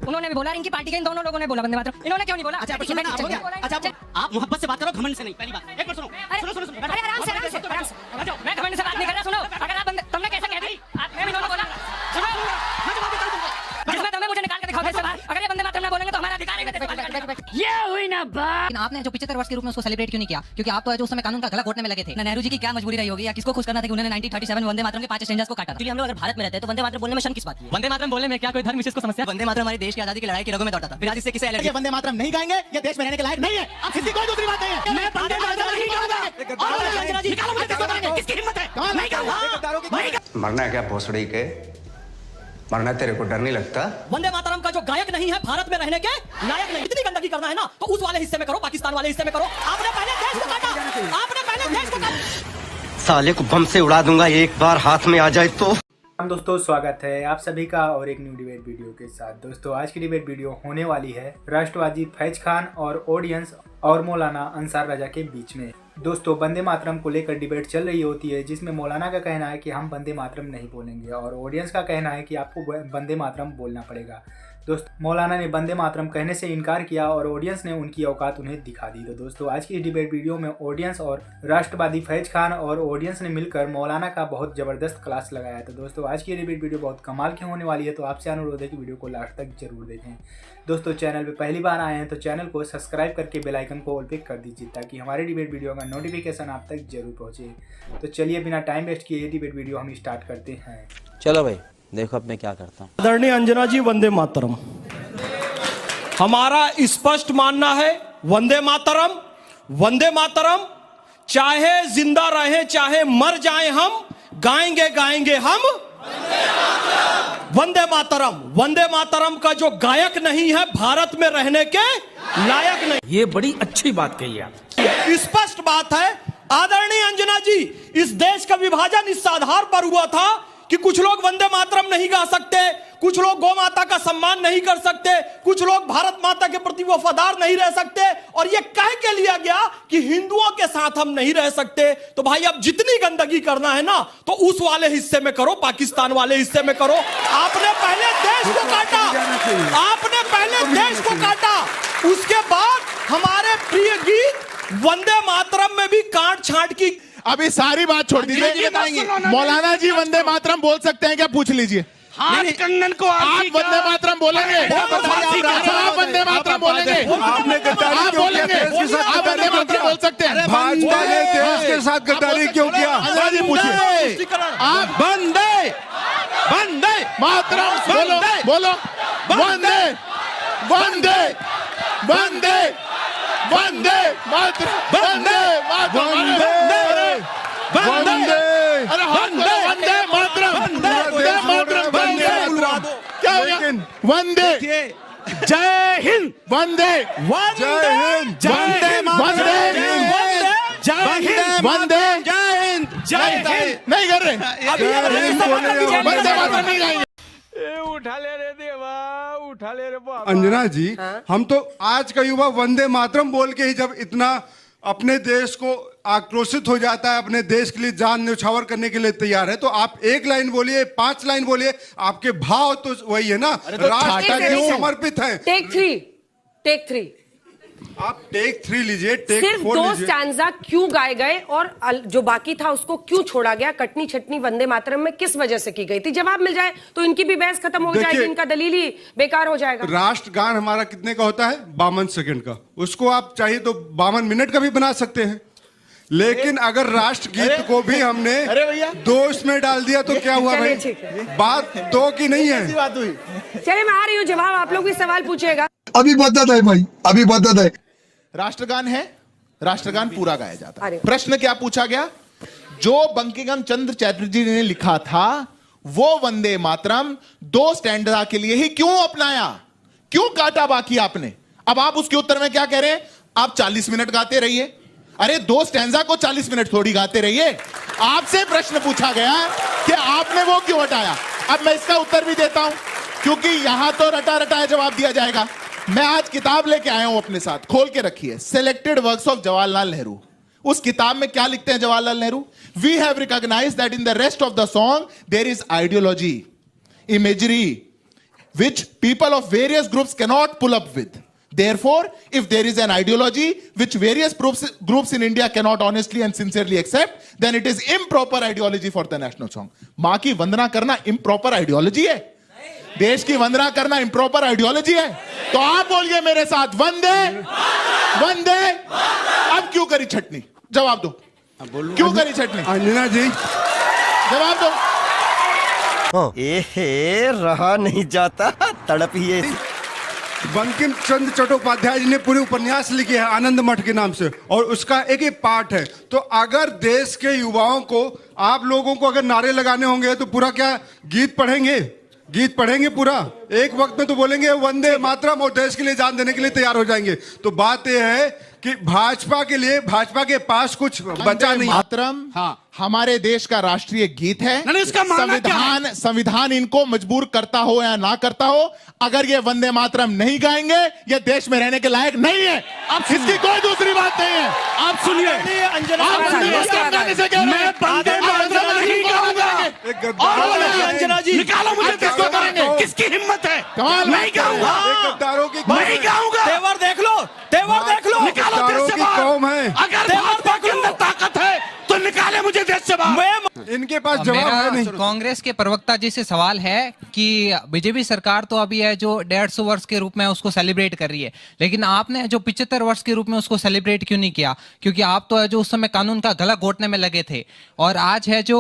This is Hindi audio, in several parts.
उन्होंने भी बोला, इनकी पार्टी के इन दोनों लोगों ने बोला वंदे मातरम, इन्होंने क्यों नहीं बोला? अच्छा आप मोहब्बत से बात करो, घमंड से नहीं। पहली बात एक बार सुनो, अरे आराम से मैं घमंड से बात नहीं कर रहा। सुनो, अगर आप तुमने कैसा कह दी, आपने भी दोनों बोला, सुनो जिसमें तुम्हें मुझे निकाल के दिखाओ से बाहर। अगर ये वंदे मातरम ना बोलेंगे तो हमारा अधिकार है। ये हुई ना बात। आपने जो 75 वर्ष के रूप में उसको सेलिब्रेट क्यों नहीं किया? क्योंकि आप तो जो उस समय कानून का गला घोटने में लगे थे। नेहरू जी की क्या मजबूरी रही होगी, या किसको खुश करना था कि उन्होंने 1937 वंदे मातरम के 5 स्ट्रेंजर्स को काटा था? हम लोग अगर भारत में रहते हैं तो वंदे मातरम बोलने में शर्म किस बात की? वंदे मातरम बोलने में क्या कोई धर्म विशेष को समस्या? वंदे मातरम हमारे देश की आजादी की लड़ाई की रगों में दौड़ता था। फिर आज इससे किसे एलर्जी? वंदे मातरम नहीं गाएंगे, ये देश में रहने के लायक नहीं है। अब इसकी कोई दूसरी बात नहीं है। मैं वंदे मातरम नहीं गाऊंगा। निकालो मुझे, किसको करेंगे? किसकी हिम्मत है? नहीं गाऊंगा। मरना है क्या भोसड़ी के? मरना तेरे को डर नहीं लगता? वंदे मातरम का जो गायक नहीं है भारत में रहने के लायक नहीं। इतनी गंदगी करना है ना तो उस वाले हिस्से में करो, पाकिस्तान वाले हिस्से में करो। आपने पहले देश को काटा, आपने पहले देश को काटा। साले को बम से उड़ा दूंगा एक बार हाथ में आ जाए तो। दोस्तों स्वागत है आप सभी का और एक न्यू डिबेट वीडियो के साथ। दोस्तों आज की डिबेट वीडियो होने वाली है राष्ट्रवादी फैज खान और ऑडियंस और मौलाना अंसार रजा के बीच में। दोस्तों वंदे मातरम को लेकर डिबेट चल रही होती है, जिसमें मौलाना का कहना है कि हम वंदे मातरम नहीं बोलेंगे और ऑडियंस का कहना है कि आपको वंदे मातरम बोलना पड़ेगा। दोस्तों मौलाना ने वंदे मातरम कहने से इनकार किया और ऑडियंस ने उनकी औकात उन्हें दिखा दी। तो दोस्तों आज की डिबेट वीडियो में ऑडियंस और राष्ट्रवादी फैज खान और ऑडियंस ने मिलकर मौलाना का बहुत ज़बरदस्त क्लास लगाया। तो दोस्तों आज की डिबेट वीडियो बहुत कमाल की होने वाली है, तो आपसे अनुरोध है कि वीडियो को लास्ट तक जरूर देखें। दोस्तों चैनल पे पहली बार आए हैं तो चैनल को सब्सक्राइब करके बेल आइकन को ऑल पे कर दीजिए ताकि हमारे डिबेट वीडियो का नोटिफिकेशन आप तक जरूर पहुँचे। तो चलिए बिना टाइम वेस्ट किए डिबेट वीडियो हम स्टार्ट करते हैं। चलो भाई देखो अब मैं क्या करता हूँ। आदरणीय अंजना जी वंदे मातरम। हमारा स्पष्ट मानना है वंदे मातरम, वंदे मातरम चाहे जिंदा रहे चाहे मर जाए हम गाएंगे गाएंगे हम वंदे मातरम। वंदे मातरम का जो गायक नहीं है भारत में रहने के लायक नहीं। ये बड़ी अच्छी बात कही आप। स्पष्ट बात है आदरणीय अंजना जी, इस देश का विभाजन इस आधार पर हुआ था कि कुछ लोग वंदे मातरम नहीं गा सकते, कुछ लोग गौ माता का सम्मान नहीं कर सकते, कुछ लोग भारत माता के प्रति वफादार नहीं रह सकते, और ये कह के लिया गया कि हिंदुओं के साथ हम नहीं रह सकते। तो भाई अब जितनी गंदगी करना है ना तो उस वाले हिस्से में करो, पाकिस्तान वाले हिस्से में करो। आपने पहले देश को काटा, आपने पहले देश को काटा, उसके बाद हमारे प्रिय गीत वंदे मातरम में भी काट छांट की। अभी सारी बात छोड़ दीजिए, मौलाना जी वंदे मातरम बोल सकते हैं क्या? पूछ लीजिए। कंगन को आप वंदे मातरम बोलेंगे? आप वंदे मातरम बोलेंगे? आपने गद्दारी क्यों किया? देश के साथ आप वंदे मातरम बोल सकते हैं? भाजपा ने देश के साथ गद्दारी क्यों किया? जी पूछिए। आप वंदे वंदे मातरम बोलो, बोलो वंदे वंदे वंदे वंदे मातरम, वंदे मातरम, वंदे अरे वंदे वंदे मातरम, वंदे मातरम, वंदे क्या हो गया? वंदे जय हिंद, वंदे जय हिंद, वंदे वंदे जय हिंद, वंदे जय हिंद, जय हिंद नहीं कर रहे, वंदे मातरम नहीं गाएंगे। उठा ले रे देवा, उठा ले रे बाबा। अंजना जी हम तो आज का युवा वंदे मातरम बोल के ही जब इतना अपने देश को आक्रोशित हो जाता है, अपने देश के लिए जान न्यौछावर करने के लिए तैयार है, तो आप एक लाइन बोलिए, 5 लाइन बोलिए, आपके भाव तो वही है ना, राष्ट्र के समर्पित है। टेक थ्री आप टेक 3 लीजिए, टेक 4 सिर्फ 2 लीजिए। स्टैंजा क्यों गाए गए और जो बाकी था उसको क्यों छोड़ा गया? कटनी छटनी वंदे मातरम में किस वजह से की गई थी? जवाब मिल जाए तो इनकी भी बहस खत्म हो जाएगी, इनका दलील ही बेकार हो जाएगा। राष्ट्रगान हमारा कितने का होता है? 52 सेकंड का। उसको आप चाहिए तो 52 मिनट का भी बना सकते हैं, लेकिन अगर राष्ट्रगीत को भी हमने 2 इसमें डाल दिया तो क्या हुआ भाई? बात 2 की नहीं है। चलिए मैं आ रही हूँ, जवाब आप लोग भी सवाल पूछिएगा। अभी बता है भाई, अभी बता है। राष्ट्रगान है, राष्ट्रगान पूरा गाया जाता है। प्रश्न क्या पूछा गया? जो बंकिम चंद्र चटर्जी ने लिखा था वो वंदे मातरम 2 स्टैंडर्ड के लिए ही क्यों अपनाया, क्यों काटा बाकी आपने? अब आप उसके उत्तर में क्या कह रहे हैं? आप 40 मिनट गाते रहिए। अरे 2 स्टैंजा को 40 मिनट थोड़ी गाते रहिए। आपसे प्रश्न पूछा गया कि आपने वो क्यों हटाया। अब मैं इसका उत्तर भी देता हूं क्योंकि यहां तो रटा रटाया जवाब दिया जाएगा। मैं आज किताब लेके आया हूं अपने साथ, खोल के रखिए, selected works of Jawaharlal Nehru. उस किताब में क्या लिखते हैं Jawaharlal Nehru? We have recognised that in the rest of the song there is ideology, imagery, which people of various groups cannot pull up with. Therefore, if there is an ideology which various groups in India cannot honestly and sincerely accept, then it is improper ideology for the national song. मां की वंदना करना improper ideology है? देश की वंदना करना improper ideology है? तो आप बोलिए मेरे साथ, वंदे वंदे। अब क्यों करी छटनी? जवाब दो, क्यों करी छटनी? अंजना जी जवाब दो। रहा नहीं जाता, तड़प ही है। बंकिम चंद्र चट्टोपाध्याय जी ने पूरे उपन्यास लिखे हैं आनंद मठ के नाम से, और उसका एक ही पार्ट है। तो अगर देश के युवाओं को, आप लोगों को अगर नारे लगाने होंगे तो पूरा क्या गीत पढ़ेंगे? गीत पढ़ेंगे पूरा एक वक्त में, तो बोलेंगे वंदे मातरम और देश के लिए जान देने के लिए तैयार हो जाएंगे। तो बात यह है कि भाजपा के लिए, भाजपा के पास कुछ बचा नहीं। मातरम हमारे देश का राष्ट्रीय गीत है। संविधान इनको मजबूर करता हो या ना करता हो, अगर ये वंदे मातरम नहीं गाएंगे, ये देश में रहने के लायक नहीं है। अब इसकी कोई दूसरी बात नहीं है। आप सुनिए, अंजना जी निकालो मुझे, किसको करेंगे? किसकी हिम्मत है? नहीं गाऊंगा, नहीं गाऊंगा। तेवर देख लो, तेवर देख लो, निकालो देश से बाहर। अगर भाजपा के अंदर ताकत है तो निकाले मुझे देश से बाहर। इनके पास जवाब है नहीं। कांग्रेस के प्रवक्ता जी से सवाल है कि बीजेपी सरकार तो अभी है जो 150 वर्ष के रूप में उसको सेलिब्रेट कर रही है, लेकिन आपने जो 75 वर्ष के रूप में उसको सेलिब्रेट क्यों नहीं किया? क्योंकि आप तो है जो उस समय कानून का गला घोटने में लगे थे, और आज है जो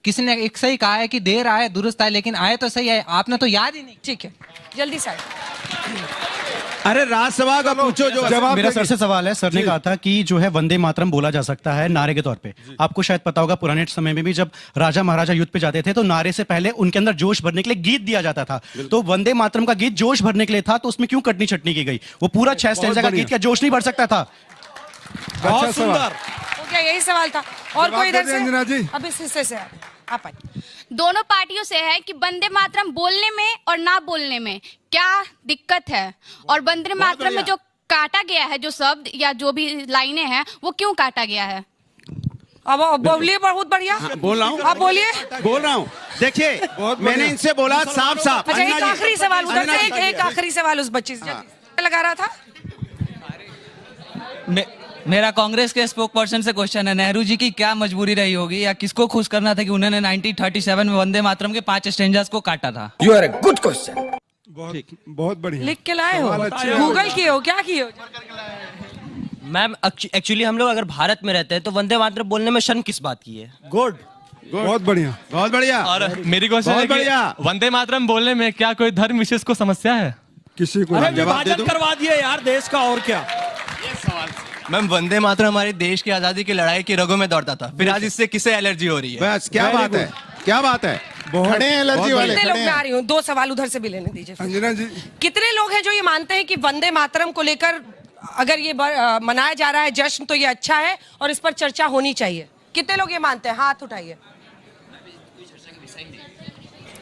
किसी ने एक सही कहा है कि देर आए दुरुस्त आए, लेकिन आए तो सही है, आपने तो याद ही नहीं। ठीक है, जल्दी से। अरे राज्यसभा का पूछो जो जवाब। मेरा सर से सवाल है, सर ने कहा था कि जो है वंदे मातरम बोला जा सकता है नारे के तौर पे। आपको शायद पता होगा पुराने समय में भी जब राजा महाराजा युद्ध पे जाते थे तो नारे से पहले उनके अंदर जोश भरने के लिए गीत दिया जाता था। तो वंदे मातरम का गीत जोश भरने के लिए था, तो उसमें क्यों कटनी छटनी की गई? वो पूरा 6 स्टैंजा का गीत क्या जोश नहीं भर सकता था? बहुत सुंदर। क्या यही सवाल था? और कोई इधर अंजना जी, अब इस हिस्से से आप आइए। दोनों पार्टियों से है कि वंदे मातरम बोलने में और ना बोलने में क्या दिक्कत है, और वंदे मातरम में जो काटा गया है, जो शब्द या जो भी लाइनें हैं, वो क्यों काटा गया है? अब बोलिए, बहुत बढ़िया बोल रहा हूँ, आप बोलिए। बोल रहा हूँ। देखिए, मैंने इनसे बोला साफ साफ। अच्छा, एक आखिरी सवाल उधर से, एक आखिरी सवाल उस बच्ची से लगा रहा था। मेरा कांग्रेस के स्पोक पर्सन से क्वेश्चन है, नेहरू जी की क्या मजबूरी रही होगी या किसको खुश करना था कि उन्होंने 1937 में वंदे मातरम के 5 स्टैंजास को काटा था? You are a good question. बहुत बढ़िया। लिख के लाए हो, गूगल किए हो, क्या किए हो? मैम एक्चुअली हम लोग अगर भारत में रहते हैं तो वंदे मातरम बोलने में शर्म किस बात की है? गुड, बहुत बढ़िया, बहुत बढ़िया। और मेरी क्वेश्चन है कि वंदे मातरम बोलने में क्या कोई धर्म विशेष को समस्या है? किसी को विभाजन करवा दिए यार देश का, और क्या? मैम वंदे मातरम हमारे देश की आजादी की लड़ाई की रगों में दौड़ता था, फिर आज इससे किसे एलर्जी हो रही है? बस क्या बात है, क्या बात है? खड़े हैं एलर्जी वाले। कितने लोग, मैं आ रही हूँ, 2 सवाल उधर से भी लेने दीजिए। अंजना जी, कितने लोग हैं जो ये मानते हैं कि वंदे मातरम को लेकर अगर ये मनाया जा रहा है जश्न तो ये अच्छा है और इस पर चर्चा होनी चाहिए? कितने लोग ये मानते हैं? हाथ उठाइए।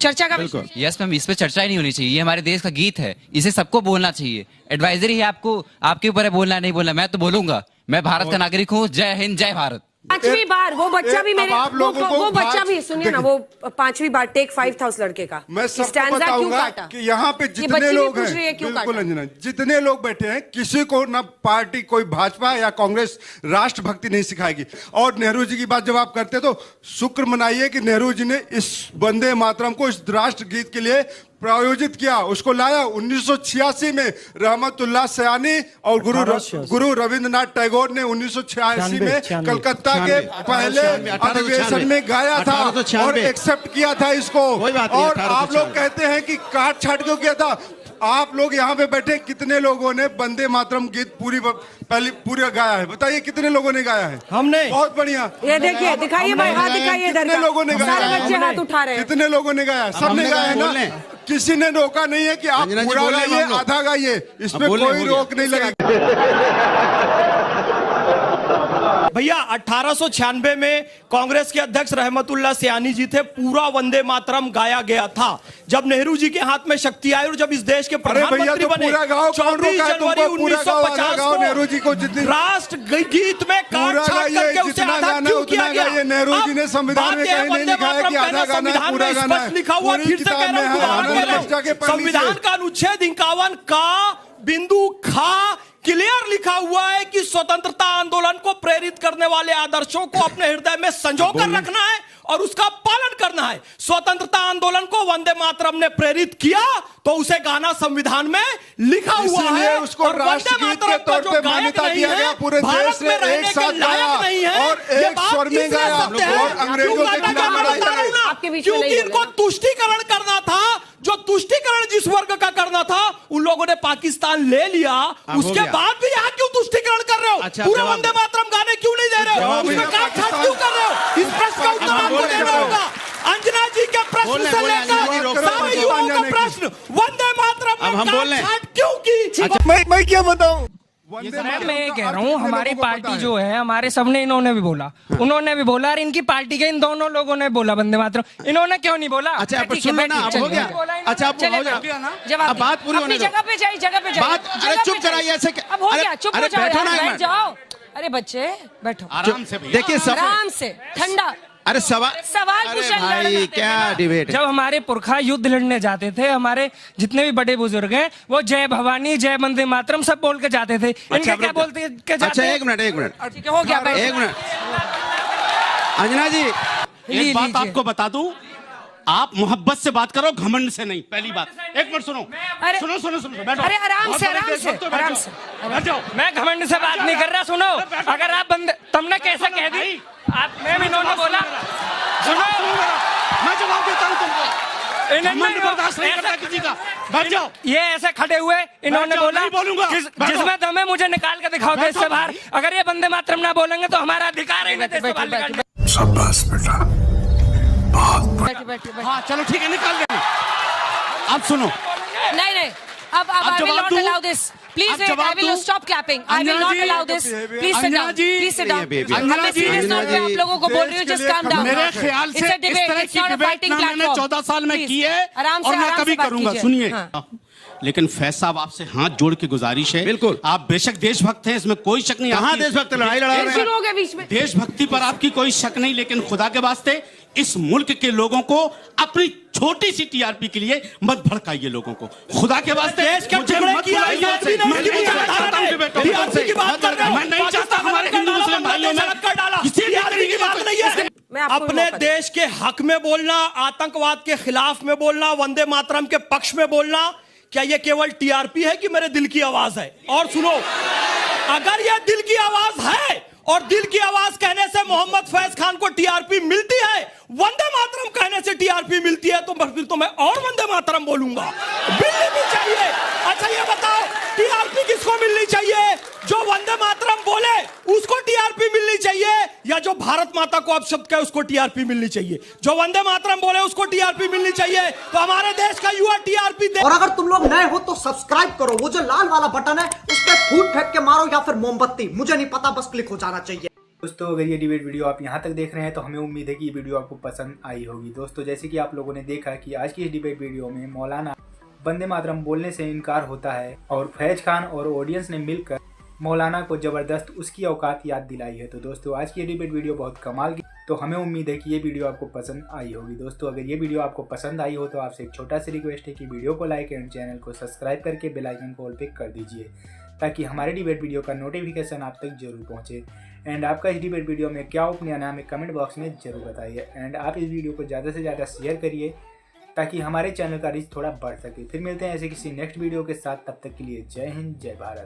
चर्चा का यस मैम, इस पे चर्चा ही नहीं होनी चाहिए। ये हमारे देश का गीत है, इसे सबको बोलना चाहिए। एडवाइजरी है आपको, आपके ऊपर है बोलना नहीं बोलना। मैं तो बोलूंगा, मैं भारत का नागरिक हूँ। जय हिंद, जय भारत। 5वीं बार वो बच्चा भी मेरे, वो बच्चा भी सुनिए ना, वो 5वीं बार टेक 5 था उस लड़के का। मैं सबको बताऊंगा कि यहाँ पे जितने लोग हैं, बिल्कुल अंजना, जितने लोग बैठे हैं, किसी को ना पार्टी कोई भाजपा या कांग्रेस राष्ट्रभक्ति नहीं सिखाएगी। और नेहरू जी की बात जब आप करते तो शुक्र मनाइए कि नेहरू जी ने इस वंदे मातरम को इस राष्ट्र गीत के लिए प्रायोजित किया, उसको लाया। 1986 में रहमतुल्लाह सयानी और गुरु रविंद्रनाथ टैगोर ने 1986 में कलकत्ता के पहले अधिवेशन में गाया था और एक्सेप्ट किया था इसको। और आप लोग कहते हैं कि काट छाट क्यों किया था? आप लोग यहाँ पे बैठे, कितने लोगों ने वंदे मातरम गीत पूरा गाया है? बताइए कितने लोगों ने गाया है? हमने। बहुत बढ़िया। ये देखिए, दिखाइए भाई, हाथ दिखाइए। कितने लोगों ने गाया? सारे बच्चे हाथ उठा रहे हैं। कितने लोगों ने गाया? सबने गाया है ना? किसी ने रोका नहीं है कि आप पूरा गाइए, आधा गाइए, इसमें कोई रोक नहीं लगी। भैया 1896 में कांग्रेस के अध्यक्ष रहमतुल्लाह सियानी जी थे, पूरा वंदे मातरम गाया गया था। जब नेहरू जी के हाथ में शक्ति आई और जब इस देश के प्रधानमंत्री बने 24 जनवरी 1950 को राष्ट्र गीत में काट छाट करके उसे आधा क्यों किया गया? नेहरू जी ने संविधान में कहीं नहीं लिखा है कि आधा गाना है, पूरा गाना है। लिखा हुआ, फिर से कह रहा हूं, संविधान का अनुच्छेद 51 का बिंदु खा क्लियर लिखा हुआ है कि स्वतंत्रता आंदोलन को प्रेरित करने वाले आदर्शों को अपने हृदय में संजो कर रखना है और उसका पालन करना है। स्वतंत्रता आंदोलन को वंदे मातरम ने प्रेरित किया तो उसे गाना संविधान में लिखा हुआ है, उसको राष्ट्रगीत के तौर पे मान्यता दिया गया। पूरे देश में एक साथ गाया और एक स्वर में गाया और अंग्रेजों के खिलाफ लड़ाई लड़ी। क्योंकि इनको तुष्टीकरण करना था, जो तुष्टीकरण जिस वर्ग का करना था उन लोगों ने पाकिस्तान ले लिया। उसके बाद भी यहाँ क्यों तुष्टीकरण कर रहे हो? पूरे वंदे मातरम गाने क्यों नहीं दे रहे हो? उसमें काट छाट क्यों कर रहे हो? इस प्रश्न का उत्तर आपको देना होगा। अंजना जी के प्रश्न से लेकर सारे युवाओं का प्रश्न, वंदे मातरम में काट छाट क्यों की? मैं क्या बताऊं? मैं ये कह रहा हूँ, हमारी पार्टी जो है, हमारे सबने, इन्होंने भी बोला, उन्होंने भी बोला और इनकी पार्टी के इन दोनों लोगों ने बोला वंदे मातरम। इन्होंने क्यों नहीं बोला? अच्छा आप सुन लो ना, अब हो गया। अच्छा अब हो गया ना, अब बात पूरी होने दो। जगह पे जाइए, जगह पे जाइए। बात, अरे चुप कराइए ऐसे। अब हो गया, चुप हो जाओ, बैठ जाओ। अरे बच्चे बैठो आराम से। देखिए आराम से, ठंडा। अरे सवाल पूछे क्या डिबेट? जब हमारे पुरखा युद्ध लड़ने जाते थे, हमारे जितने भी बड़े बुजुर्ग हैं वो जय भवानी, जय वंदे मातरम सब बोल के जाते थे। इनके क्या बोलते के जाते? अच्छा एक मिनट हो गया, एक मिनट। अंजना जी एक बात आपको बता दूं, आप मोहब्बत से बात करो, घमंड से नहीं। पहली बात, एक मिनट सुनो, सुनो सुनो सुनो, बैठो। अरे आराम से, आराम से। मैं घमंड से बात नहीं कर रहा। सुनो, अगर आप बंदे, तुमने कैसे कह दी? आप में भी इन्होंने बोला, सुनो मैं जवाब देता हूं तुमको। घमंड बर्दाश्त नहीं करता किसी का। बैठ जाओ। ये ऐसे खड़े हुए, इन्होंने बोला बोलूंगा जिसमें दम है मुझे निकाल के दिखाओ देश से बाहर। अगर ये वंदे मातरम ना बोलेंगे तो हमारा अधिकार है इन्हें देश से बाहर निकालने का। शाबाश बेटा, बैठे। हाँ चलो ठीक है, निकाल देना। अब सुनो, नहीं, अब I will not allow this. Please wait, I will stop clapping. I will not allow this. Please sit down. Please sit down. मैं सीरियस नोट पे आप लोगों को बोल रही हूँ, just calm down. मेरे ख्याल से इस तरह की डिबेट ना मैंने 14 साल में की है और ना कभी करूंगा। सुनिए, लेकिन फैज साहब आपसे हाथ जोड़ के गुजारिश है, बिल्कुल आप बेशक देशभक्त हैं, इसमें कोई शक नहीं। कहाँ देशभक्त? लड़ाई लड़ा रहे हैं बीच में। देशभक्ति पर आपकी कोई शक नहीं, लेकिन खुदा के वास्ते इस मुल्क के लोगों को अपनी छोटी सी टीआरपी के लिए मत भड़काइए लोगों को। खुदा के वास्ते मैं नहीं चाहता हमारे हिंदू मुस्लिम भाइयों में किसी की बात नहीं है। अपने देश के हक में बोलना, आतंकवाद के खिलाफ में बोलना, वंदे मातरम के पक्ष में बोलना, क्या यह केवल टीआरपी है कि मेरे दिल की आवाज है? और सुनो, अगर यह दिल की आवाज है और दिल की आवाज कहने से मोहम्मद फैज खान को टीआरपी मिलती है, वंदे मातरम कहने से टीआरपी मिलती है, तो फिर तो मैं और वंदे मातरम बोलूंगा। मिलनी भी चाहिए। अच्छा ये बताओ, टीआरपी किसको मिलनी चाहिए? जो वंदे मातरम बोले उसको टीआरपी मिलनी चाहिए, या जो भारत माता को अपशब्द कहे उसको टीआरपी मिलनी चाहिए? जो वंदे मातरम बोले उसको टीआरपी मिलनी चाहिए। तो हमारे देश का युवा टीआरपी दे। और अगर तुम लोग नए हो तो सब्सक्राइब करो, वो जो लाल वाला बटन है उस पर फूट फेंक के मारो या फिर मोमबत्ती, मुझे नहीं पता, बस क्लिक हो जाना चाहिए। दोस्तों अगर ये डिबेट वीडियो आप यहाँ तक देख रहे हैं तो हमें उम्मीद है कि ये वीडियो आपको पसंद आई होगी। दोस्तों जैसे कि आप लोगों ने देखा कि आज की इस डिबेट वीडियो में मौलाना वंदे मातरम बोलने से इनकार होता है और फैज खान और ऑडियंस ने मिलकर मौलाना को जबरदस्त उसकी औकात याद दिलाई है। तो दोस्तों आज की ये डिबेट वीडियो बहुत कमाल की, तो हमें उम्मीद है कि ये वीडियो आपको पसंद आई होगी। दोस्तों अगर ये वीडियो आपको पसंद आई हो तो आपसे एक छोटा सा रिक्वेस्ट है कि वीडियो को लाइक एंड चैनल को सब्सक्राइब करके बेल आइकन को ऑल पे कर दीजिए, ताकि हमारे डिबेट वीडियो का नोटिफिकेशन आप तक जरूर पहुंचे। एंड आपका इस डिबेट वीडियो में क्या ओपिनियन है हमें कमेंट बॉक्स में जरूर बताइए। एंड आप इस वीडियो को ज़्यादा से ज़्यादा शेयर करिए ताकि हमारे चैनल का रीच थोड़ा बढ़ सके। फिर मिलते हैं ऐसे किसी नेक्स्ट वीडियो के साथ, तब तक के लिए जय हिंद, जय भारत।